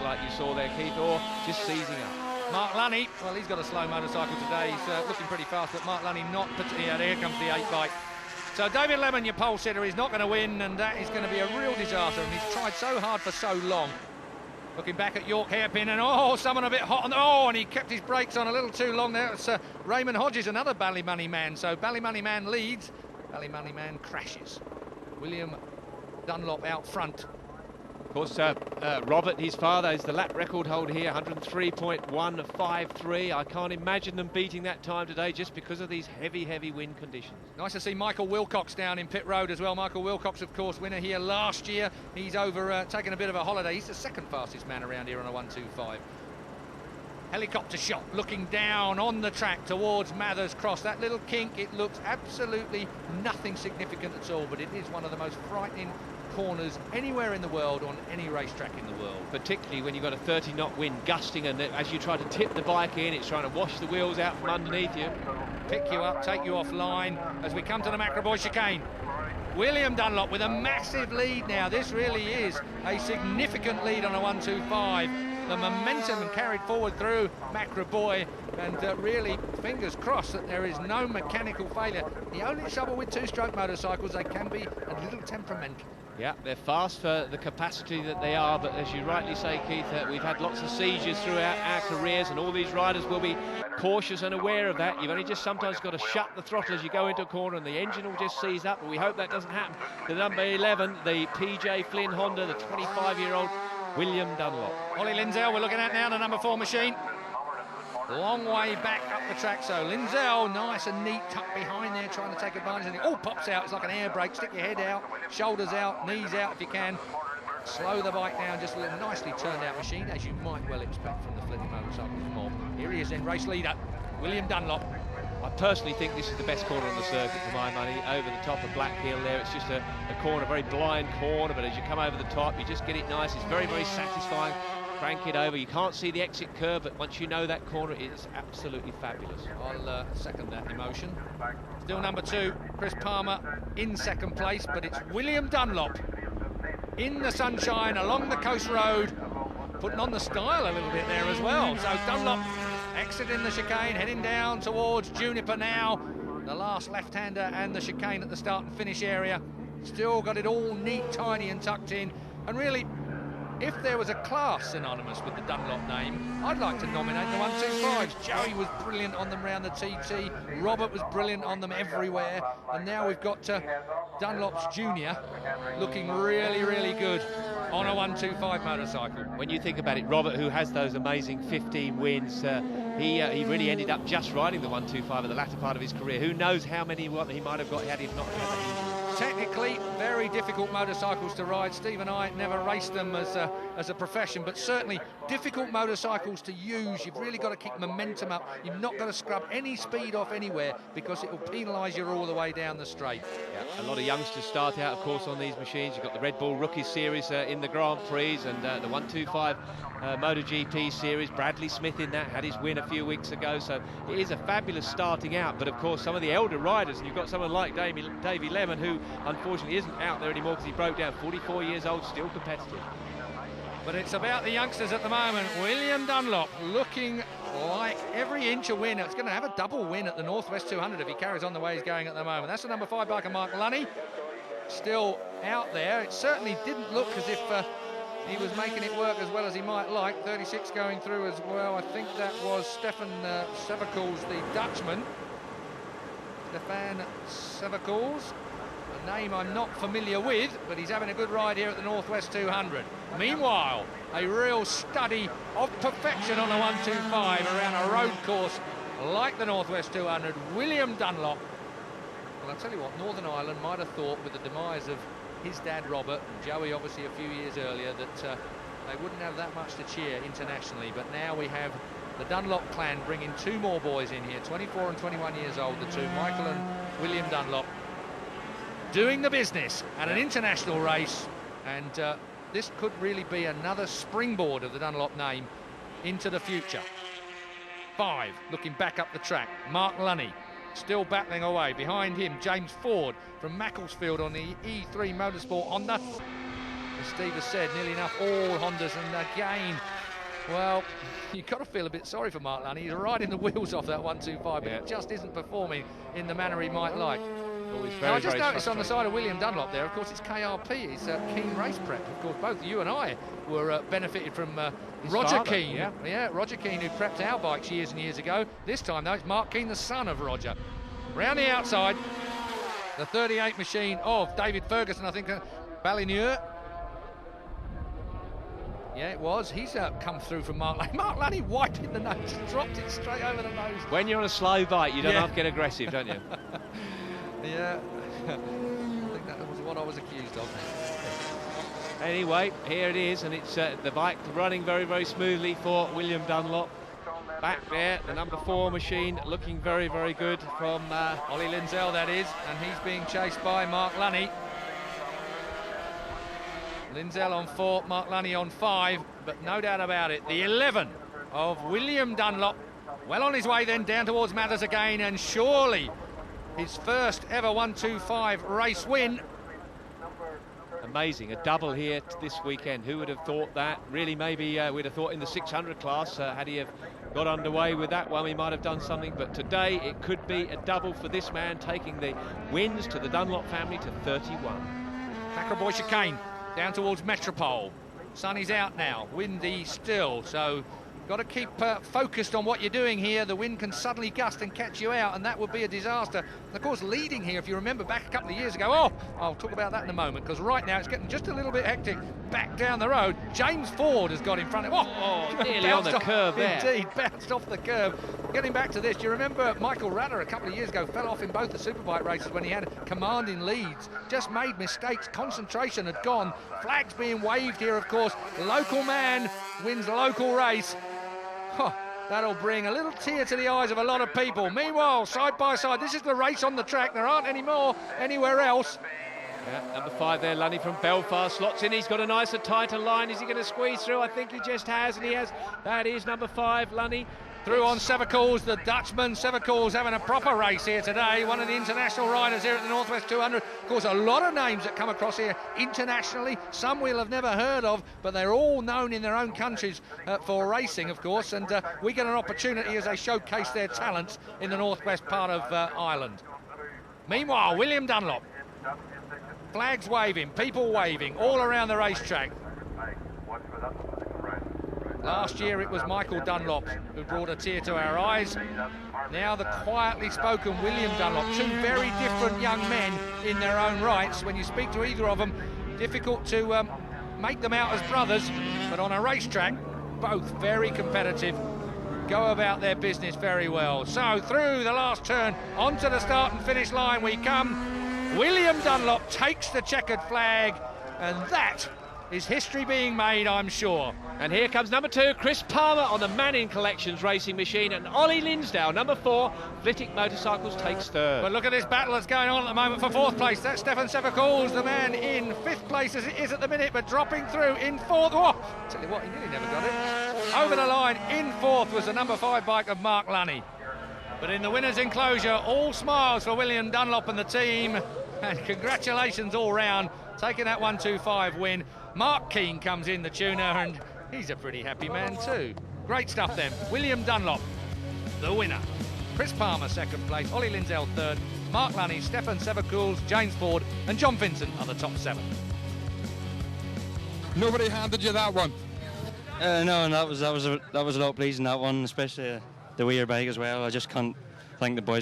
like you saw there, Keith, or just seizing up. Mark Lunny, well, he's got a slow motorcycle today. He's looking pretty fast, but Mark Lunny not particularly. Yeah, here comes the 8 bike. So David Lemon, your pole sitter, is not going to win, and that is going to be a real disaster. And he's tried so hard for so long. Looking back at York Hairpin, and someone a bit hot on and he kept his brakes on a little too long there. It's Raymond Hodges, another Ballymoney man. So Ballymoney man leads, Ballymoney man crashes. William Dunlop out front. Of course, Robert, his father, is the lap record holder here, 103.153. I can't imagine them beating that time today just because of these heavy, heavy wind conditions. Nice to see Michael Wilcox down in pit road as well. Michael Wilcox, of course, winner here last year. He's over taking a bit of a holiday. He's the second fastest man around here on a 125. Helicopter shot looking down on the track towards Mathers Cross. That little kink, it looks absolutely nothing significant at all, but it is one of the most frightening corners anywhere in the world on any racetrack in the world. Particularly when you've got a 30-knot wind gusting, and as you try to tip the bike in, it's trying to wash the wheels out from underneath you. Pick you up, take you offline as we come to the Macroboy chicane. William Dunlop with a massive lead now. This really is a significant lead on a 125. The momentum carried forward through Macroboy, and really, fingers crossed that there is no mechanical failure. The only trouble with two-stroke motorcycles, they can be a little temperamental. Yeah, they're fast for the capacity that they are, but as you rightly say, Keith, we've had lots of sieges throughout our careers, and all these riders will be cautious and aware of that. You've only just sometimes got to shut the throttle as you go into a corner, and the engine will just seize up, but we hope that doesn't happen. The number 11, the PJ Flynn Honda, the 25-year-old William Dunlop. Ollie Lindsell, we're looking at now, the number 4 machine. Long way back up the track, so Lindsell, nice and neat, tucked behind there, trying to take advantage of it. Oh, pops out, it's like an air brake. Stick your head out, shoulders out, knees out if you can. Slow the bike down, just a little nicely turned out machine, as you might well expect from the Flynn Motorcycles mob. Here he is then, race leader, William Dunlop. I personally think this is the best corner on the circuit for my money. Over the top of Black Hill there, it's just a corner, a very blind corner, but as you come over the top, you just get it nice. It's very, very satisfying. Crank it over. You can't see the exit curve, but once you know that corner, it's absolutely fabulous. I'll second that emotion. Still number 2, Chris Palmer in second place, but it's William Dunlop in the sunshine along the coast road, putting on the style a little bit there as well. So Dunlop exiting the chicane, heading down towards Juniper now. The last left-hander and the chicane at the start and finish area. Still got it all neat, tidy and tucked in. And really, if there was a class synonymous with the Dunlop name, I'd like to nominate the 125s. Joey was brilliant on them round the TT. Robert was brilliant on them everywhere. And now we've got Dunlop's Junior looking really, really good on a 125 motorcycle. When you think about it, Robert, who has those amazing 15 wins, he really ended up just riding the 125 at the latter part of his career. Who knows how many he might have got had he not had that injury. Technically, very difficult motorcycles to ride. Steve and I never raced them as a profession, but certainly difficult motorcycles to use. You've really got to keep momentum up. You've not got to scrub any speed off anywhere, because it will penalise you all the way down the straight. Yeah, a lot of youngsters start out, of course, on these machines. You've got the Red Bull Rookie Series in the Grand Prix, and the 125 MotoGP Series. Bradley Smith in that had his win a few weeks ago, so it is a fabulous starting out. But of course, some of the elder riders, and you've got someone like Davey Lemon, who unfortunately isn't out there anymore because he broke down, 44 years old, still competitive. But it's about the youngsters at the moment. William Dunlop looking like every inch a win. It's going to have a double win at the Northwest 200 if he carries on the way he's going at the moment. That's the number 5 biker, Mark Lunny, still out there. It certainly didn't look as if he was making it work as well as he might like. 36 going through as well. I think that was Stefan Severkals, the Dutchman. Stefan Severkals. Name I'm not familiar with, but he's having a good ride here at the Northwest 200. Meanwhile, a real study of perfection on a 125 around a road course like the Northwest 200. William Dunlop. Well, I'll tell you what, Northern Ireland might have thought, with the demise of his dad Robert and Joey obviously a few years earlier, that they wouldn't have that much to cheer internationally. But now we have the Dunlop clan bringing 2 more boys in here, 24 and 21 years old, the 2, Michael and William Dunlop, doing the business at an international race, and this could really be another springboard of the Dunlop name into the future. 5, looking back up the track, Mark Lunny, still battling away. Behind him, James Ford from Macclesfield on the E3 Motorsport Honda. as Steve has said, nearly enough all Hondas, and again, well, you've got to feel a bit sorry for Mark Lunny. He's riding the wheels off that 125, but he just isn't performing in the manner he might like. Now, I just noticed on the side of William Dunlop there, of course, it's KRP, it's Keane Race Prep. Of course, both you and I were benefited from Roger father, Keane. Yeah, Roger Keane, who prepped our bikes years and years ago. This time, though, it's Mark Keane, the son of Roger. Round the outside, the 38 machine of David Ferguson, I think, Ballinure. Yeah, it was. He's come through from Mark Lunny. Mark Lunny wiping the nose, dropped it straight over the nose. When you're on a slow bike, you don't have to get aggressive, don't you? Yeah, I think that was what I was accused of. Anyway, here it is, and it's the bike running very, very smoothly for William Dunlop. Back there, the number 4 machine looking very, very good from Ollie Lindsell, that is, and he's being chased by Mark Lunny. Lindsell on 4, Mark Lunny on 5, but no doubt about it, the 11 of William Dunlop, well on his way then down towards Matters again, and surely his first ever 125 race win. Amazing, a double here this weekend. Who would have thought that? Really, maybe we'd have thought in the 600 class, had he have got underway with that one, he might have done something. But today, it could be a double for this man, taking the wins to the Dunlop family to 31. Packerboy chicane down towards Metropole. Sun is out now, windy still, so got to keep focused on what you're doing here. The wind can suddenly gust and catch you out, and that would be a disaster. And of course, leading here, if you remember back a couple of years ago, I'll talk about that in a moment, because right now it's getting just a little bit hectic back down the road. James Ford has got in front of him. Nearly on the curve there. Indeed, bounced off the curve. Getting back to this, do you remember Michael Ratter a couple of years ago fell off in both the Superbike races when he had commanding leads, just made mistakes, concentration had gone, flags being waved here, of course. Local man wins the local race. That'll bring a little tear to the eyes of a lot of people. Meanwhile, side by side, this is the race on the track. There aren't any more anywhere else. Yeah, number 5 there, Lunny from Belfast, slots in. He's got a nicer, tighter line. Is he going to squeeze through? I think he just has, and he has. That is number 5, Lunny. Through on Severcools, the Dutchman. Severcools having a proper race here today. One of the international riders here at the Northwest 200. Of course, a lot of names that come across here internationally. Some we'll have never heard of, but they're all known in their own countries for racing, of course. And we get an opportunity as they showcase their talents in the northwest part of Ireland. Meanwhile, William Dunlop. Flags waving, people waving all around the racetrack. Last year it was Michael Dunlop who brought a tear to our eyes. Now the quietly spoken William Dunlop. Two very different young men in their own rights. When you speak to either of them, difficult to make them out as brothers, but on a racetrack, both very competitive, go about their business very well. So through the last turn, onto the start and finish line we come. William Dunlop takes the checkered flag, and that is history being made, I'm sure. And here comes number 2, Chris Palmer on the Manning Collections racing machine, and Ollie Linsdale, number 4, Flitwick Motorcycles takes 3rd. But look at this battle that's going on at the moment for 4th place. That's Stefan Severcools, the man in 5th place as it is at the minute, but dropping through in 4th. Tell you what, he nearly never got it. Over the line in 4th was the number 5 bike of Mark Lunny. But in the winner's enclosure, all smiles for William Dunlop and the team, and congratulations all round, taking that 125 win. Mark Keane comes in, the tuner, and he's a pretty happy man too. Great stuff then. William Dunlop, the winner. Chris Palmer, 2nd place. Ollie Lindsell, 3rd. Mark Lunny, Stefan Severcools, James Ford, and John Vincent are the top 7. Nobody handed you that one. No, and that was a lot pleasing, that one, especially the Weir bike as well. I just can't thank the boys